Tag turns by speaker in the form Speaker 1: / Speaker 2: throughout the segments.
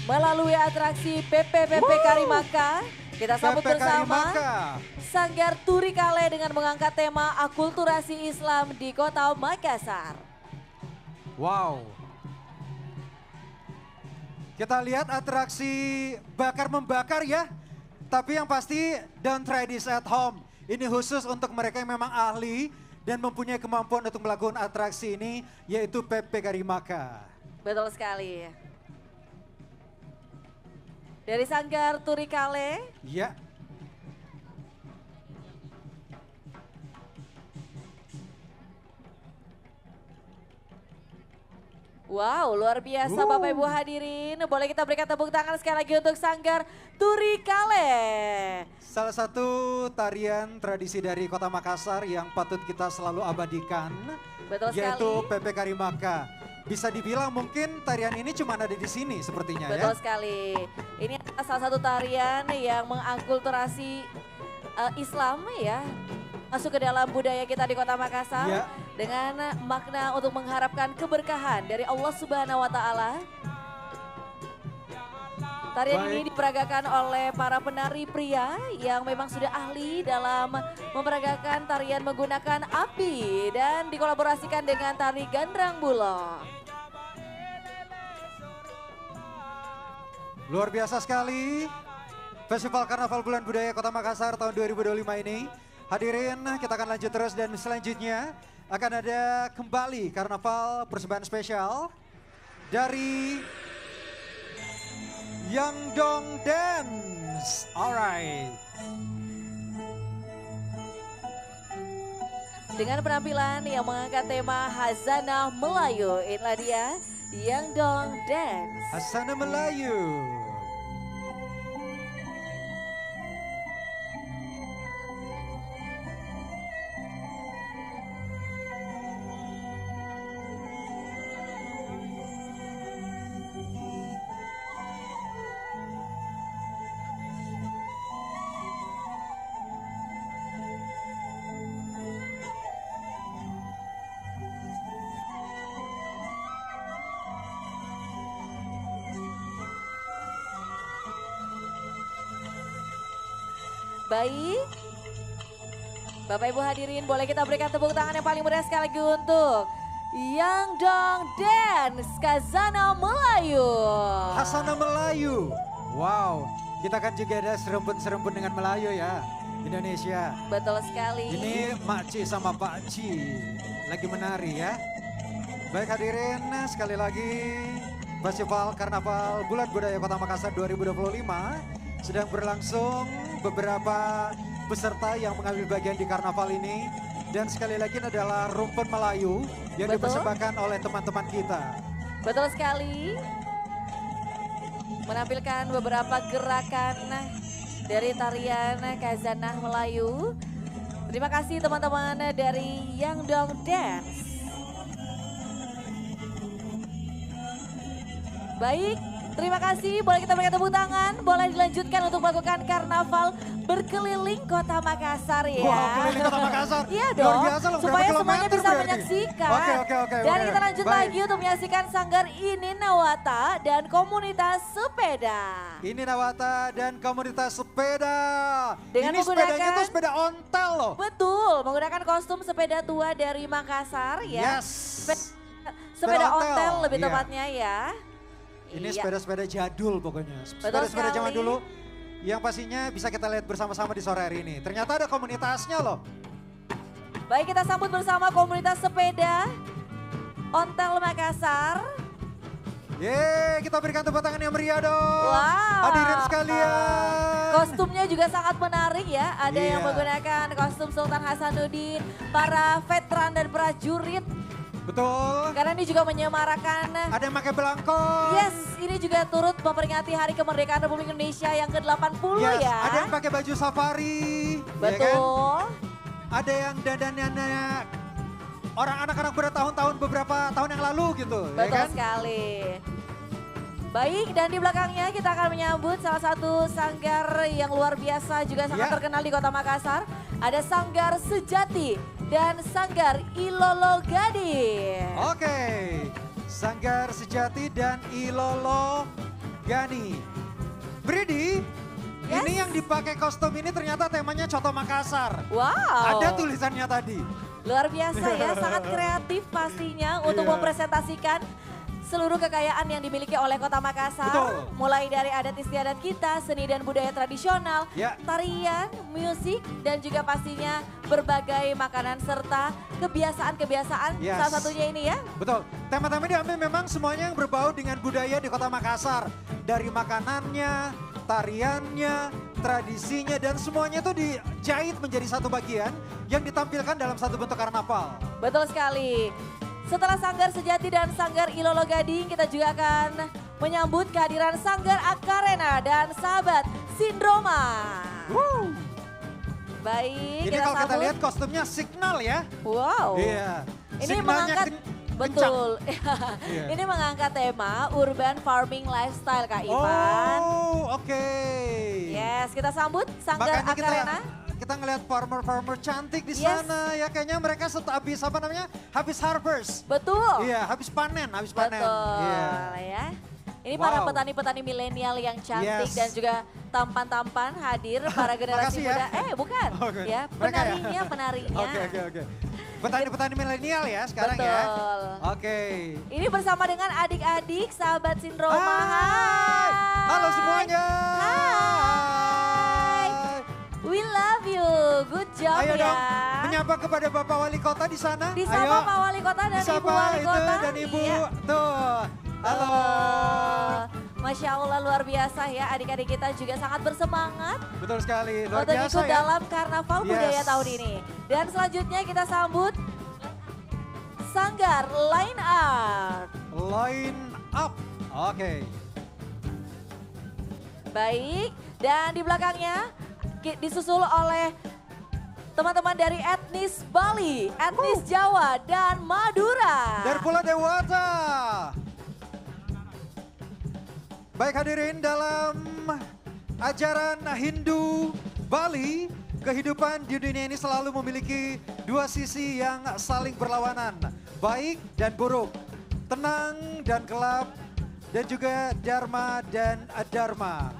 Speaker 1: melalui atraksi PPPP Karimaka. Kita sambut bersama
Speaker 2: Karimaka.
Speaker 1: Sanggar Turi Kale dengan mengangkat tema akulturasi Islam di Kota Makassar.
Speaker 2: Wow. Kita lihat atraksi bakar membakar ya. Tapi yang pasti don't try this at home. Ini khusus untuk mereka yang memang ahli dan mempunyai kemampuan untuk melakukan atraksi ini, yaitu PP Karimaka.
Speaker 1: Betul sekali. Dari Sanggar Turi Kale.
Speaker 2: Ya.
Speaker 1: Wow, luar biasa Bapak Ibu hadirin. Boleh kita berikan tepuk tangan sekali lagi untuk Sanggar Turi Kale.
Speaker 2: Salah satu tarian tradisi dari Kota Makassar yang patut kita selalu abadikan,
Speaker 1: Betul
Speaker 2: yaitu
Speaker 1: sekali.
Speaker 2: PP Karimaka. Bisa dibilang mungkin tarian ini cuma ada di sini sepertinya
Speaker 1: Betul
Speaker 2: ya.
Speaker 1: sekali. Ini adalah salah satu tarian yang mengakulturasi Islam ya. Masuk ke dalam budaya kita di Kota Makassar.
Speaker 2: Ya.
Speaker 1: Dengan makna untuk mengharapkan keberkahan dari Allah Subhanahu wa Ta'ala. Tarian ini diperagakan oleh para penari pria yang memang sudah ahli dalam memperagakan tarian menggunakan api dan dikolaborasikan dengan tari Gandrang Bulo.
Speaker 2: Luar biasa sekali. Festival Karnaval Bulan Budaya Kota Makassar tahun 2025 ini. Hadirin, kita akan lanjut terus dan selanjutnya akan ada kembali Karnaval persembahan spesial dari Yangdong Dance. Alright.
Speaker 1: Dengan penampilan yang mengangkat tema Hazanah Melayu, inilah dia Yangdong Dance.
Speaker 2: Hasana Melayu.
Speaker 1: Baik, Bapak Ibu hadirin boleh kita berikan tepuk tangan yang paling meriah sekali lagi untuk Yangdong Dance Kazana Melayu.
Speaker 2: Hasana Melayu. Wow, kita kan juga ada serempun-serempun dengan Melayu ya, Indonesia.
Speaker 1: Betul sekali.
Speaker 2: Ini Mak Ci sama Pak Ci lagi menari ya. Baik hadirin, sekali lagi Festival Karnaval Bulan Budaya Kota Makassar 2025 sedang berlangsung. Beberapa peserta yang mengambil bagian di karnaval ini. Dan sekali lagi ini adalah rumpun Melayu yang
Speaker 1: Betul.
Speaker 2: dipersembahkan oleh teman-teman kita.
Speaker 1: Betul sekali. Menampilkan beberapa gerakan dari tarian Kazanah Melayu. Terima kasih teman-teman dari Yangdong Dance. Baik, terima kasih. Boleh kita berikan tepuk tangan. Boleh dilanjutkan untuk melakukan karnaval berkeliling Kota Makassar ya.
Speaker 2: Wah, keliling Kota Makassar.
Speaker 1: Iya
Speaker 2: Luar
Speaker 1: dong,
Speaker 2: biasa loh,
Speaker 1: supaya
Speaker 2: berapa
Speaker 1: semuanya
Speaker 2: kilometer
Speaker 1: bisa
Speaker 2: berarti?
Speaker 1: menyaksikan.
Speaker 2: Oke.
Speaker 1: Dan
Speaker 2: Oke.
Speaker 1: kita lanjut
Speaker 2: Baik.
Speaker 1: lagi untuk menyaksikan Sanggar Ini Nawata dan komunitas sepeda.
Speaker 2: Ini Nawata dan komunitas sepeda.
Speaker 1: Dengan
Speaker 2: Ini sepedanya
Speaker 1: menggunakan-
Speaker 2: tuh sepeda ontel loh.
Speaker 1: Betul, menggunakan kostum sepeda tua dari Makassar ya.
Speaker 2: Yes.
Speaker 1: Sepeda
Speaker 2: ontel.
Speaker 1: ontel lebih
Speaker 2: Iya.
Speaker 1: tepatnya ya.
Speaker 2: Ini
Speaker 1: Iya.
Speaker 2: sepeda-sepeda jadul pokoknya.
Speaker 1: Betul
Speaker 2: Sepeda-sepeda zaman
Speaker 1: sekali.
Speaker 2: dulu yang pastinya bisa kita lihat bersama-sama di sore hari ini. Ternyata ada komunitasnya loh.
Speaker 1: Baik, kita sambut bersama komunitas sepeda Ontel Makassar.
Speaker 2: Yeay, kita berikan tepuk tangan yang meriah dong.
Speaker 1: Wow.
Speaker 2: Hadirin sekalian.
Speaker 1: Kostumnya juga sangat menarik ya. Ada yang
Speaker 2: Iya.
Speaker 1: menggunakan kostum Sultan Hasanuddin, para veteran dan prajurit.
Speaker 2: Betul.
Speaker 1: Karena ini juga menyemarakan.
Speaker 2: Ada yang pakai belangkon.
Speaker 1: Yes, ini juga turut memperingati Hari Kemerdekaan Republik Indonesia yang ke-80
Speaker 2: Yes,
Speaker 1: ya.
Speaker 2: ada yang pakai baju safari. ya kan?
Speaker 1: Betul.
Speaker 2: Ada yang dandanannya orang anak-anak bertahun-tahun beberapa tahun yang lalu gitu. ya
Speaker 1: Betul
Speaker 2: kan?
Speaker 1: sekali. Baik, dan di belakangnya kita akan menyambut salah satu sanggar yang luar biasa juga sangat
Speaker 2: Ya.
Speaker 1: terkenal di Kota Makassar. Ada Sanggar Sejati dan Sanggar Ilolo Gading.
Speaker 2: Oke, Sanggar Sejati dan Ilolo Gani. Bridi,
Speaker 1: Yes.
Speaker 2: ini yang dipakai kostum ini ternyata temanya Coto Makassar.
Speaker 1: Wow.
Speaker 2: Ada tulisannya tadi.
Speaker 1: Luar biasa ya, sangat kreatif pastinya untuk
Speaker 2: Iya.
Speaker 1: mempresentasikan seluruh kekayaan yang dimiliki oleh Kota Makassar.
Speaker 2: Betul.
Speaker 1: Mulai dari adat istiadat kita, seni dan budaya tradisional,
Speaker 2: Ya.
Speaker 1: tarian, musik, dan juga pastinya berbagai makanan serta kebiasaan-kebiasaan.
Speaker 2: Yes.
Speaker 1: Salah satunya ini ya.
Speaker 2: Betul, tema-tema diambil memang semuanya yang berbau dengan budaya di Kota Makassar. Dari makanannya, tariannya, tradisinya, dan semuanya itu dijahit menjadi satu bagian yang ditampilkan dalam satu bentuk karnaval.
Speaker 1: Betul sekali. Setelah Sanggar Sejati dan Sanggar Ilolo Gading, kita juga akan menyambut kehadiran Sanggar Akarena dan sahabat Sindroma.
Speaker 2: Woo.
Speaker 1: Baik,
Speaker 2: Ini
Speaker 1: kita
Speaker 2: kalau kita
Speaker 1: sambut.
Speaker 2: lihat kostumnya signal ya.
Speaker 1: Wow.
Speaker 2: Iya.
Speaker 1: Ini
Speaker 2: Signalnya
Speaker 1: mengangkat,
Speaker 2: kencang.
Speaker 1: betul.
Speaker 2: Iya.
Speaker 1: Ini mengangkat tema urban farming lifestyle Kak Ivan.
Speaker 2: Oh, oke.
Speaker 1: Yes, kita sambut Sanggar
Speaker 2: Makanya
Speaker 1: Akarena.
Speaker 2: kita ngelihat farmer-farmer cantik di
Speaker 1: Yes.
Speaker 2: sana ya, kayaknya mereka habis apa namanya? Habis harvest.
Speaker 1: Betul.
Speaker 2: Iya, habis panen.
Speaker 1: Betul
Speaker 2: Iya.
Speaker 1: ya. Ini para
Speaker 2: Wow.
Speaker 1: petani-petani milenial yang cantik
Speaker 2: Yes.
Speaker 1: dan juga tampan-tampan hadir para generasi
Speaker 2: Makasih ya.
Speaker 1: muda. Bukan,
Speaker 2: Oke.
Speaker 1: ya
Speaker 2: Mereka ya?
Speaker 1: penarinya.
Speaker 2: Oke. Petani-petani milenial ya sekarang ya.
Speaker 1: Betul.
Speaker 2: Oke.
Speaker 1: Ini bersama dengan adik-adik sahabat Sindroma.
Speaker 2: Hai. Halo semuanya.
Speaker 1: Hai. We love you. Good job
Speaker 2: Ayo
Speaker 1: ya.
Speaker 2: dong, menyapa kepada Bapak Wali Kota di sana.
Speaker 1: Disapa
Speaker 2: Ayo.
Speaker 1: Pak Wali Kota dan Ibu
Speaker 2: Disapa
Speaker 1: Wali
Speaker 2: itu
Speaker 1: Kota.
Speaker 2: dan Ibu.
Speaker 1: Iya.
Speaker 2: Tuh. Halo.
Speaker 1: Masya Allah luar biasa ya, adik-adik kita juga sangat bersemangat
Speaker 2: Betul sekali, luar
Speaker 1: untuk
Speaker 2: biasa
Speaker 1: ikut
Speaker 2: ya.
Speaker 1: dalam karnaval budaya
Speaker 2: Yes.
Speaker 1: tahun ini. Dan selanjutnya kita sambut Sanggar Line Art.
Speaker 2: Line up. Oke.
Speaker 1: Baik, dan di belakangnya disusul oleh teman-teman dari etnis Bali, etnis Jawa, dan Madura.
Speaker 2: Dari Pulau Dewata. Baik, hadirin, dalam ajaran Hindu Bali, kehidupan di dunia ini selalu memiliki dua sisi yang saling berlawanan, baik dan buruk, tenang dan gelap, dan juga dharma dan adharma.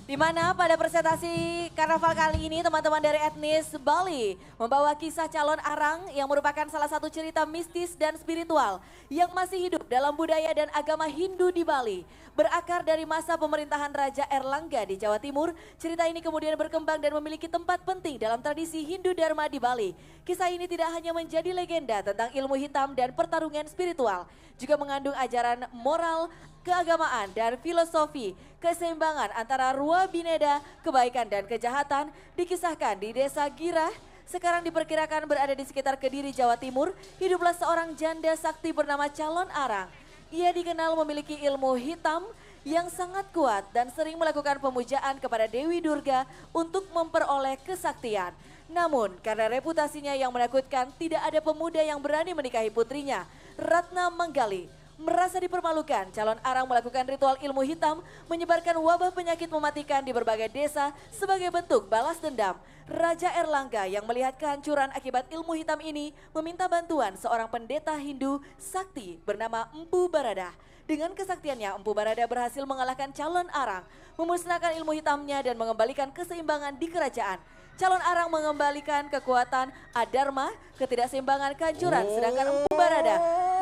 Speaker 1: Di mana pada presentasi karnaval kali ini teman-teman dari etnis Bali membawa kisah calon arang yang merupakan salah satu cerita mistis dan spiritual yang masih hidup dalam budaya dan agama Hindu di Bali. Berakar dari masa pemerintahan Raja Erlangga di Jawa Timur, cerita ini kemudian berkembang dan memiliki tempat penting dalam tradisi Hindu Dharma di Bali. Kisah ini tidak hanya menjadi legenda tentang ilmu hitam dan pertarungan spiritual, juga mengandung ajaran moral, keagamaan, dan filosofi keseimbangan antara Rua Bineda, kebaikan dan kejahatan dikisahkan di Desa Girah. Sekarang diperkirakan berada di sekitar Kediri, Jawa Timur. Hiduplah seorang janda sakti bernama Calon Arang. Ia dikenal memiliki ilmu hitam yang sangat kuat dan sering melakukan pemujaan kepada Dewi Durga untuk memperoleh kesaktian. Namun karena reputasinya yang menakutkan, tidak ada pemuda yang berani menikahi putrinya, Ratna Manggali. Merasa dipermalukan, Calon Arang melakukan ritual ilmu hitam, menyebarkan wabah penyakit mematikan di berbagai desa sebagai bentuk balas dendam. Raja Erlangga yang melihat kehancuran akibat ilmu hitam ini meminta bantuan seorang pendeta Hindu sakti bernama Empu Barada. Dengan kesaktiannya, Empu Barada berhasil mengalahkan Calon Arang, memusnahkan ilmu hitamnya dan mengembalikan keseimbangan di kerajaan. Calon Arang mengembalikan kekuatan adharma, ketidakseimbangan kehancuran, sedangkan Empu Barada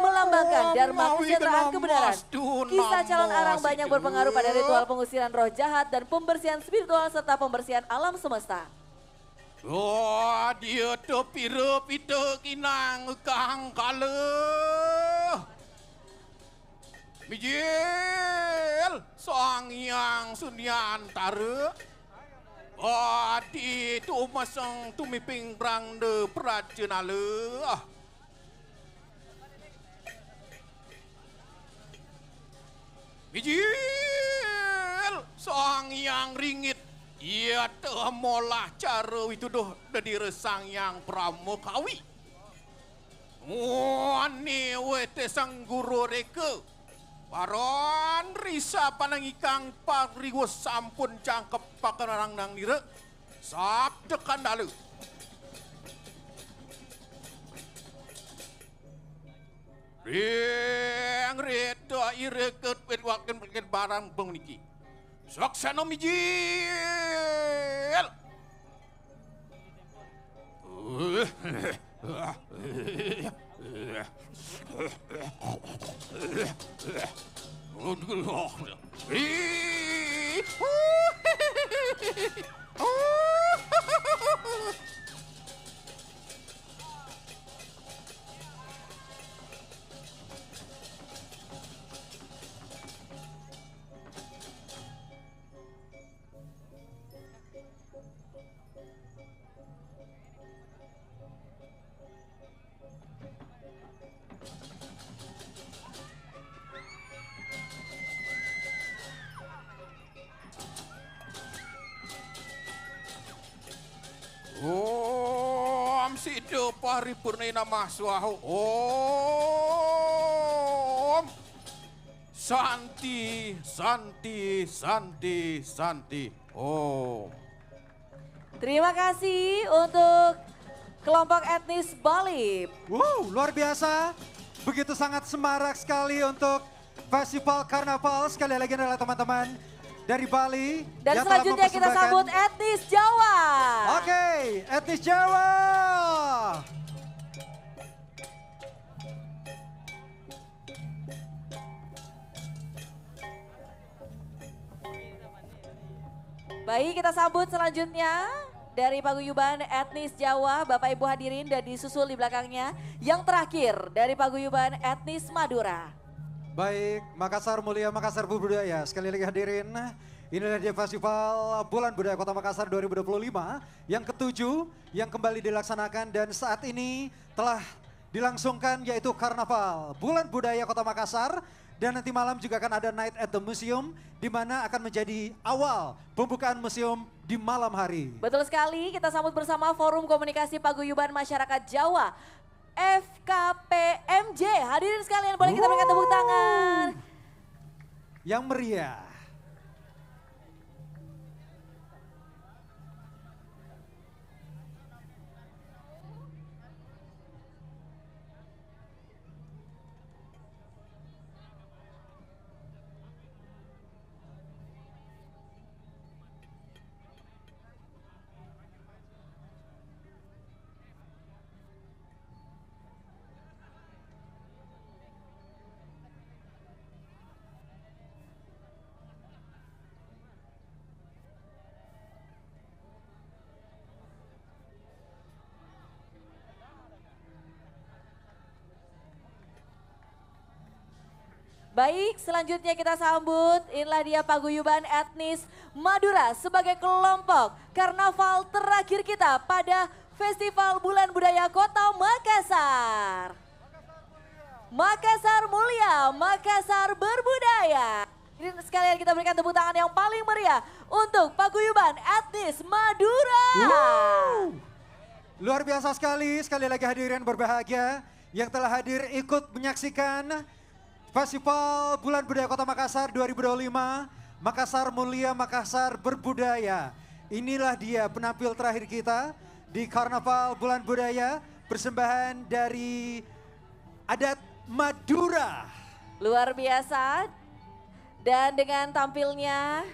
Speaker 1: melambangkan dharma kesejahteraan kebenaran. Kisah Calon Arang banyak berpengaruh pada ritual pengusiran roh jahat dan pembersihan spiritual serta pembersihan alam semesta.
Speaker 3: Oh, dia tu pira pita kinang kang kala. Mijil, Sang Yang Sunyantara. Oh, di tu masang tumiping prang de prajenala. Mijil, Sang Yang Ringit. Ia temolah cara itu doh dari resang yang pramukawi. Wani wete sang guru reka. Paron risa panangikang pariwo sampun cangkep pakarang nang nira. Sap tekan dalu. Riang reta ireket petwakan berken barang pengniki. Saksana mijil. Om Sido Paripurna Mahswahu. Om Santi, Santi, Santi, Santi. Om.
Speaker 1: Terima kasih untuk kelompok etnis Bali.
Speaker 2: Wow, luar biasa. Begitu sangat semarak sekali untuk Festival Karnaval. Sekali lagi adalah teman-teman dari Bali.
Speaker 1: Dan
Speaker 2: yang telah
Speaker 1: selanjutnya kita
Speaker 2: mempersembahkan-
Speaker 1: sambut etnis Jawa.
Speaker 2: Oke, etnis Jawa.
Speaker 1: Baik, kita sambut selanjutnya dari paguyuban etnis Jawa, Bapak Ibu hadirin dan disusul di belakangnya. Yang terakhir dari paguyuban etnis Madura.
Speaker 2: Baik, Makassar Mulia, Makassar Berbudaya. Sekali lagi hadirin, inilah dia Festival Bulan Budaya Kota Makassar 2025 yang ketujuh yang kembali dilaksanakan dan saat ini telah dilangsungkan yaitu Karnaval Bulan Budaya Kota Makassar. Dan nanti malam juga akan ada Night at the Museum di mana akan menjadi awal pembukaan museum di malam hari.
Speaker 1: Betul sekali, kita sambut bersama Forum Komunikasi Paguyuban Masyarakat Jawa, FKPMJ. Hadirin sekalian, boleh kita berikan tepuk tangan.
Speaker 2: Yang meriah.
Speaker 1: Baik, selanjutnya kita sambut, inilah dia paguyuban etnis Madura sebagai kelompok karnaval terakhir kita pada Festival Bulan Budaya Kota Makassar. Makassar Mulia, Makassar Berbudaya. Ini sekalian kita berikan tepuk tangan yang paling meriah untuk paguyuban etnis Madura.
Speaker 2: Luar biasa sekali lagi hadirin berbahagia yang telah hadir ikut menyaksikan Festival Bulan Budaya Kota Makassar 2025, Makassar Mulia, Makassar Berbudaya. Inilah dia penampil terakhir kita di Karnaval Bulan Budaya, persembahan dari adat Madura.
Speaker 1: Luar biasa. Dan dengan tampilnya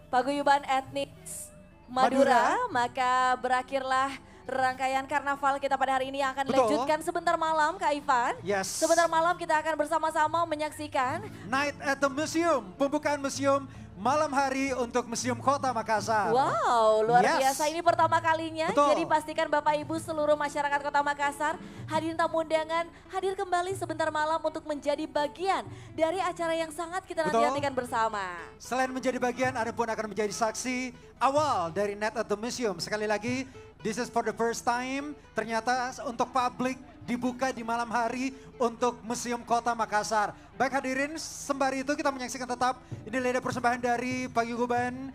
Speaker 1: paguyuban etnis Madura, maka berakhirlah rangkaian karnaval kita pada hari ini yang akan dilanjutkan sebentar malam, Kak Ivan.
Speaker 2: Yes.
Speaker 1: Sebentar malam kita akan bersama-sama menyaksikan
Speaker 2: Night at the Museum, pembukaan museum malam hari untuk Museum Kota Makassar.
Speaker 1: wow, luar
Speaker 2: Yes.
Speaker 1: biasa. Ini pertama kalinya.
Speaker 2: Betul.
Speaker 1: Jadi pastikan Bapak Ibu seluruh masyarakat Kota Makassar, hadirin tamu undangan, hadir kembali sebentar malam untuk menjadi bagian dari acara yang sangat kita
Speaker 2: Betul.
Speaker 1: nantikan bersama.
Speaker 2: Selain menjadi bagian, Anda pun akan menjadi saksi awal dari Night at the Museum. Sekali lagi, this is for the first time. Ternyata untuk publik dibuka di malam hari untuk Museum Kota Makassar. Baik hadirin, sembari itu kita menyaksikan tetap ini ada persembahan dari paguyuban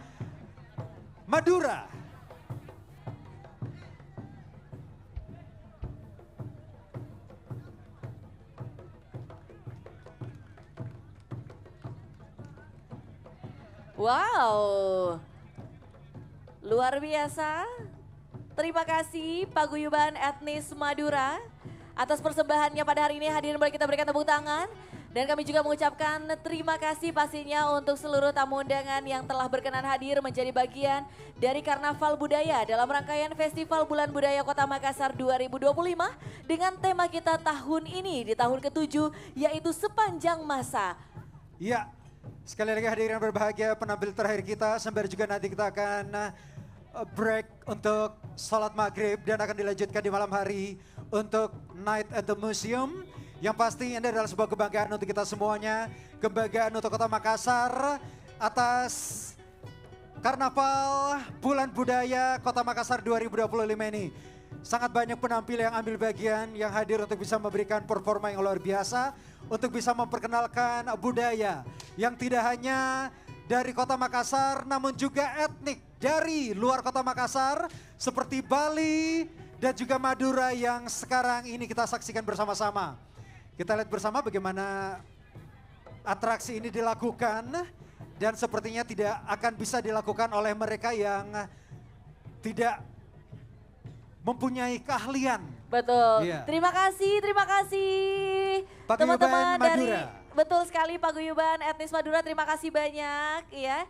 Speaker 2: Madura.
Speaker 1: Wow, luar biasa. Terima kasih paguyuban etnis Madura atas persembahannya pada hari ini. Hadirin boleh kita berikan tepuk tangan. Dan kami juga mengucapkan terima kasih pastinya untuk seluruh tamu undangan yang telah berkenan hadir menjadi bagian dari Karnaval Budaya dalam rangkaian Festival Bulan Budaya Kota Makassar 2025 dengan tema kita tahun ini di tahun ke-7 yaitu sepanjang masa.
Speaker 2: Iya, sekali lagi hadirin berbahagia penampil terakhir kita sambil juga nanti kita akan break untuk sholat maghrib dan akan dilanjutkan di malam hari untuk Night at the Museum. Yang pasti ini adalah sebuah kebanggaan untuk kita semuanya, kebanggaan untuk Kota Makassar atas Karnaval Bulan Budaya Kota Makassar 2025 ini. Sangat banyak penampil yang ambil bagian, yang hadir untuk bisa memberikan performa yang luar biasa, untuk bisa memperkenalkan budaya yang tidak hanya dari Kota Makassar namun juga etnik dari luar Kota Makassar seperti Bali dan juga Madura yang sekarang ini kita saksikan bersama-sama. Kita lihat bersama bagaimana atraksi ini dilakukan dan sepertinya tidak akan bisa dilakukan oleh mereka yang tidak mempunyai keahlian.
Speaker 1: Betul.
Speaker 2: Iya.
Speaker 1: Terima kasih
Speaker 2: Paguyuban
Speaker 1: teman-teman dari
Speaker 2: Madura.
Speaker 1: betul sekali Paguyuban etnis Madura. Terima kasih banyak ya.